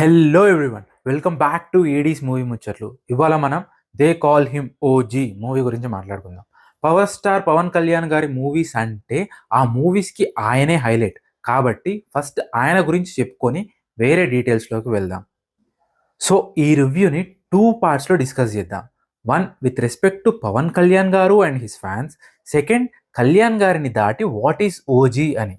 Hello everyone, welcome back to Aedes movie ముచ్చట్లు. ఇవాళ మనం they call him OG movie గురించి మాట్లాడుకుందాం. పవర్ స్టార్ పవన్ కళ్యాణ్ గారి మూవీస్ అంటే ఆ మూవీస్కి ఆయనే హైలైట్. కాబట్టి ఫస్ట్ ఆయన గురించి చెప్పుకొని వేరే డీటెయిల్స్లోకి వెళ్దాం. సో ఈ రివ్యూని టూ పార్ట్స్లో డిస్కస్ చేద్దాం. One with respect to Pawan Kalyan garu and his fans. Second, Kalyan గారిని దాటి వాట్ ఈస్ ఓజీ అని.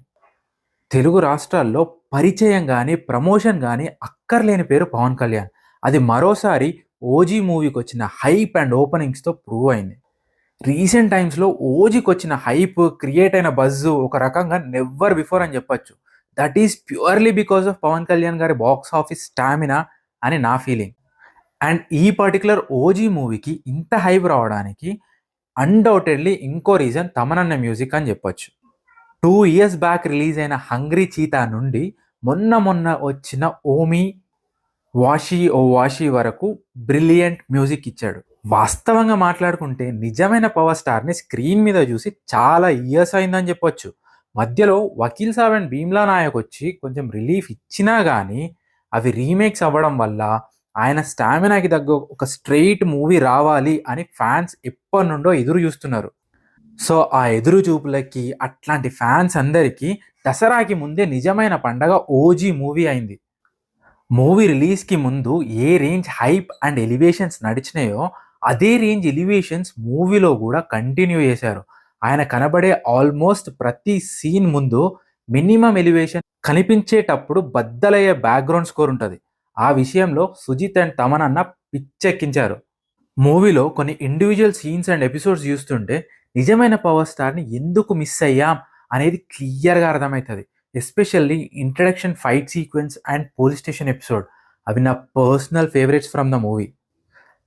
తెలుగు రాష్ట్రాల్లో పరిచయం గానీ, ప్రమోషన్ గానీ అక్కర్లేని పేరు పవన్ కళ్యాణ్. అది మరోసారి 'ఓజీ' మూవీకొచ్చిన హైప్ అండ్ ఓపెనింగ్స్‌తో ప్రూవ్ అయింది. రీసెంట్ టైమ్స్‌లో 'ఓజీ'కొచ్చిన హైప్, క్రియేట్ అయిన బజ్ ఒక రకంగా నెవర్ బిఫోర్ అని చెప్పొచ్చు. That is purely because of Pawan Kalyan గారి బాక్స్ ఆఫీస్ స్టామినా అని నా ఫీలింగ్. అండ్ ఈ పర్టిక్యులర్ 'ఓజీ' మూవీకి ఇంత హైప్ రావడానికి అన్‌డౌటెడ్‌లీ ఇంకో రీజన్ తమనన్న మ్యూజిక్ అని చెప్పొచ్చు. 2 ఇయర్స్ బ్యాక్ రిలీజ్ అయిన 'హంగ్రీ చీతా' నుండి మొన్న వచ్చిన 'ఓమి', 'వాషీ ఓ వాషీ' వరకు బ్రిలియంట్ మ్యూజిక్ ఇచ్చాడు. వాస్తవంగా మాట్లాడుకుంటే నిజమైన పవర్ స్టార్‌ని స్క్రీన్ మీద చూసి చాలా ఇయర్స్ అయిందని చెప్పొచ్చు. మధ్యలో 'వకీల్ సాబ్' అండ్ 'భీమ్లా నాయక్' వచ్చి కొంచెం రిలీఫ్ ఇచ్చినా గానీ అవి రీమేక్స్ అవ్వడం వల్ల ఆయన స్టామినాకి తగ్గ ఒక స్ట్రెయిట్ మూవీ రావాలి అని ఫ్యాన్స్ ఎప్పటినుండో ఎదురు చూస్తున్నారు. సో, ఆ ఎదురు చూపులకి అట్లాంటి ఫ్యాన్స్ అందరికీ దసరాకి ముందే నిజమైన పండగ 'ఓజీ' మూవీ అయింది. మూవీ రిలీజ్‌కి ముందు ఏ రేంజ్ హైప్ అండ్ ఎలివేషన్స్ నడిచినాయో, అదే రేంజ్ ఎలివేషన్స్ మూవీలో గూడా కంటిన్యూ చేశారు. ఆయన కనబడే ఆల్మోస్ట్ ప్రతి సీన్ ముందు మినిమమ్ ఎలివేషన్ కనిపించేటప్పుడు బద్దలయ్యే బ్యాక్‌గ్రౌండ్ స్కోర్ ఉంటది. ఆ విషయంలో సుజిత్ అండ్ తమన్ అన్న పిచ్చెక్కించారు. మూవీలో కొన్ని ఇండివిజువల్ సీన్స్ అండ్ ఎపిసోడ్స్ చూస్తుంటే నిజమైన పవర్ స్టార్‌ని ఎందుకు మిస్ అయ్యాం అనేది క్లియర్‌గా అర్థమైతది. Especially introduction fight sequence and police station episode. అవి నా personal favourites from the movie.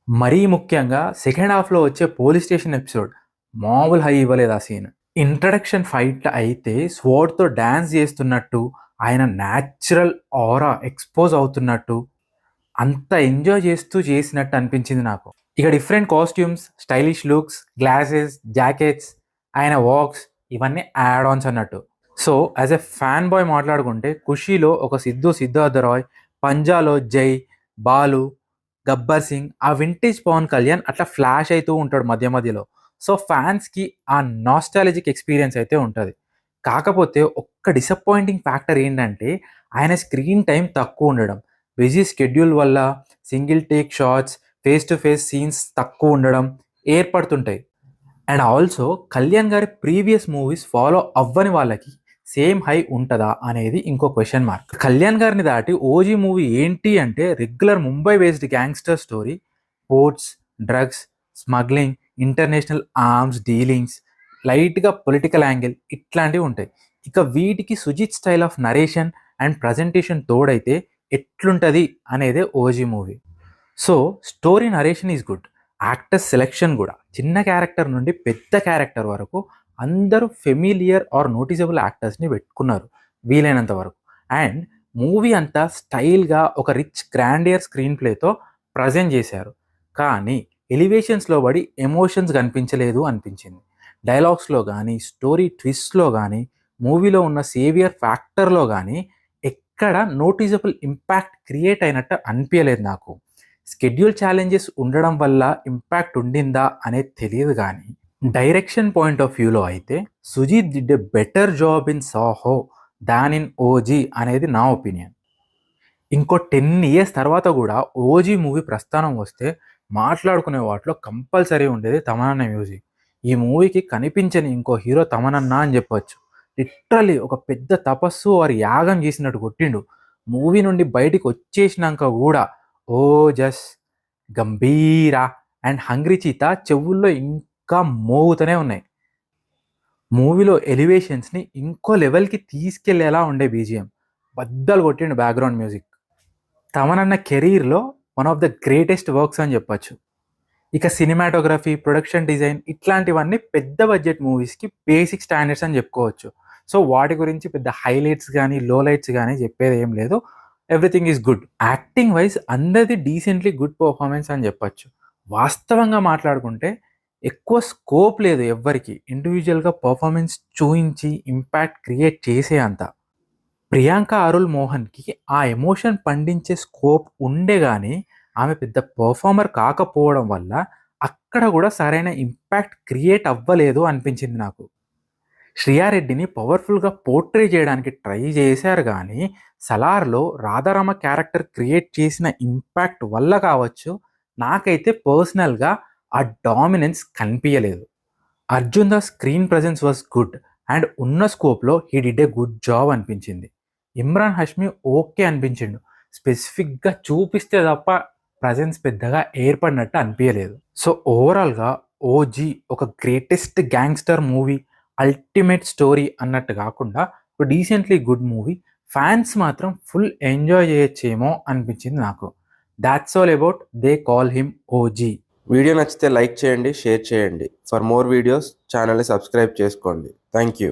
మరీ ముఖ్యంగా సెకండ్ హాఫ్‌లో వచ్చే పోలీస్ స్టేషన్ ఎపిసోడ్ మామూలు హై ఇవ్వలేదు ఆ సీన్. ఇంట్రడక్షన్ ఫైట్ అయితే స్వోర్డ్‌తో డాన్స్ చేస్తున్నట్టు, ఆయన న్యాచురల్ ఆరా ఎక్స్‌పోజ్ అవుతున్నట్టు, అంత ఎంజాయ్ చేస్తూ చేసినట్టు అనిపించింది నాకు. ఇక different costumes, stylish looks, glasses, jackets, ఆయన వాక్స్ ఇవన్నీ యాడ్ ఆన్స్ అన్నట్టు. So, as a fan boy మాట్లాడుకుంటే 'ఖుషీలో' ఒక సిద్ధార్థ రాయ్, 'పంజాలో' జై, బాలు, గబ్బర్ సింగ్, ఆ వింటేజ్ పవన్ కళ్యాణ్ అట్లా ఫ్లాష్ అయితూ ఉంటాడు మధ్య మధ్యలో. సో, ఫ్యాన్స్‌కి ఆ నాస్టాలజిక్ ఎక్స్‌పీరియన్స్ అయితే ఉంటది. కాకపోతే ఒక్క డిసప్పాయింటింగ్ ఫ్యాక్టర్ ఏంటంటే ఆయన స్క్రీన్ టైమ్ తక్కువ ఉండడం. బిజీ స్కెడ్యూల్ వల్ల single take shots, face to face scenes తక్కువ ఉండడం ఏర్పడుతుంటాయి. అండ్ ఆల్సో కళ్యాణ్ గారి ప్రీవియస్ మూవీస్ ఫాలో అవ్వని వాళ్ళకి సేమ్ హై ఉంటదా అనేది ఇంకో క్వెషన్ మార్క్. కళ్యాణ్ గారిని దాటి 'ఓజీ' మూవీ ఏంటి అంటే regular Mumbai based gangster story. Ports, drugs, smuggling, international arms dealings, లైట్‌గా పొలిటికల్ యాంగిల్ ఇట్లాంటివి ఉంటాయి. ఇక వీటికి Sujeeth style of narration and presentation తోడైతే ఎట్లుంటది అనేదే 'OG' movie. So, story narration is good. Actors selection గూడా. చిన్న క్యారెక్టర్ నుండి పెద్ద క్యారెక్టర్ వరకు అందరూ ఫెమిలియర్ ఆర్ నోటిసబుల్ యాక్టర్స్‌ని పెట్టుకున్నారు వీలైనంత వరకు. అండ్ మూవీ అంతా స్టైల్‌గా ఒక రిచ్ గ్రాండియర్ స్క్రీన్ ప్లేతో ప్రెజెంట్ చేశారు. కానీ ఎలివేషన్స్‌లో పడి ఎమోషన్స్ కనిపించలేదు అనిపించింది. డైలాగ్స్‌లో గానీ, స్టోరీ ట్విస్ట్‌లో గానీ, మూవీలో ఉన్న సేవియర్ ఫ్యాక్టర్‌లో గానీ ఎక్కడ నోటిసబుల్ ఇంపాక్ట్ క్రియేట్ అయినట్టు అనిపియలేదు నాకు. స్కెడ్యూల్ ఛాలెంజెస్ ఉండడం వల్ల ఇంపాక్ట్ ఉండిందా అనేది తెలియదు గానీ, డైరెక్షన్ పాయింట్ ఆఫ్ వ్యూలో అయితే Sujeeth did a better job in 'Saaho' than in 'OG' అనేది నా ఒపీనియన్. ఇంకో 10 ఇయర్స్ తర్వాత గూడా 'ఓజీ' మూవీ ప్రస్థానం వస్తే మాట్లాడుకునే వాటిలో కంపల్సరీ ఉండేది తమనన్న మ్యూజిక్. ఈ మూవీకి కనిపించని ఇంకో హీరో తమనన్న అని చెప్పొచ్చు. లిటరల్లీ ఒక పెద్ద తపస్సు ఆర్ యాగం చేసినట్టు కొట్టిండు. మూవీ నుండి బయటికి వచ్చేసినాక గూడా 'ఓజస్', 'గంభీర' అండ్ 'హంగ్రీ చీతా' చెవుల్లో ఇంకా మోగుతూనే ఉన్నాయి. మూవీలో ఎలివేషన్స్‌ని ఇంకో లెవెల్‌కి తీసుకెళ్ళేలా ఉండే బీజీఎం. బద్దలు కొట్టిండు బ్యాక్‌గ్రౌండ్ మ్యూజిక్. తమనన్న కెరీర్‌లో one of the greatest works అని చెప్పొచ్చు. ఇక సినిమాటోగ్రఫీ, ప్రొడక్షన్ డిజైన్ ఇట్లాంటివన్నీ పెద్ద బడ్జెట్ మూవీస్‌కి బేసిక్ స్టాండర్డ్స్ అని చెప్పుకోవచ్చు. సో, వాటి గురించి పెద్ద హైలైట్స్ గానీ, లోలైట్స్ గానీ చెప్పేదేం లేదు. Everything is good. Acting wise అందరిది డీసెంట్‌లీ గుడ్ పెర్ఫార్మన్స్ అని చెప్పొచ్చు. వాస్తవంగా మాట్లాడుకుంటే ఎక్కువ స్కోప్ లేదు ఎవ్వరికీ. ఇండివిడ్యువల్‌గా పెర్ఫార్మన్స్ చూయించి ఇంపాక్ట్ క్రియేట్ చేసే అంత. ప్రియాంక అరుల్ మోహన్‌కి ఆ ఎమోషన్ పండించే స్కోప్ ఉండే గానీ, ఆమె పెద్ద పెర్ఫార్మర్ కాకపోవడం వల్ల, అక్కడ గూడా సరైన ఇంపాక్ట్ క్రియేట్ అవ్వలేదు అనిపించింది నాకు. శ్రియా రెడ్డిని పవర్‌ఫుల్‌గా పోర్ట్రే చేయడానికి ట్రై చేశారు గానీ, 'సలార్‌లో' రాధారమ క్యారెక్టర్ క్రియేట్ చేసిన ఇంపాక్ట్ వల్ల కావచ్చు, నాకైతే పర్సనల్‌గా ఆ డామినెన్స్ కనిపియలేదు. Arjun Das screen presence was good and ఉన్న స్కోప్‌లో he did a good job అనిపించింది. ఇమ్రాన్ హష్మి ఓకే అనిపించిండు. స్పెసిఫిక్‌గా చూపిస్తే తప్ప ప్రెజెన్స్ పెద్దగా ఏర్పడినట్టు అనిపియలేదు. సో, ఓవరాల్‌గా 'ఓజీ' ఒక greatest gangster movie, ultimate story అన్నట్టు కాకుండా ఒక డీసెంట్‌లీ గుడ్ మూవీ. ఫ్యాన్స్ మాత్రం ఫుల్ ఎంజాయ్ చేయొచ్చేమో అనిపించింది నాకు. Thoughts all about 'they call him OG'. Video నచ్చితే లైక్ చేయండి, షేర్ చేయండి. ఫర్ మోర్ వీడియోస్ ఛానల్ని సబ్స్క్రైబ్ చేసుకోండి. Thank you.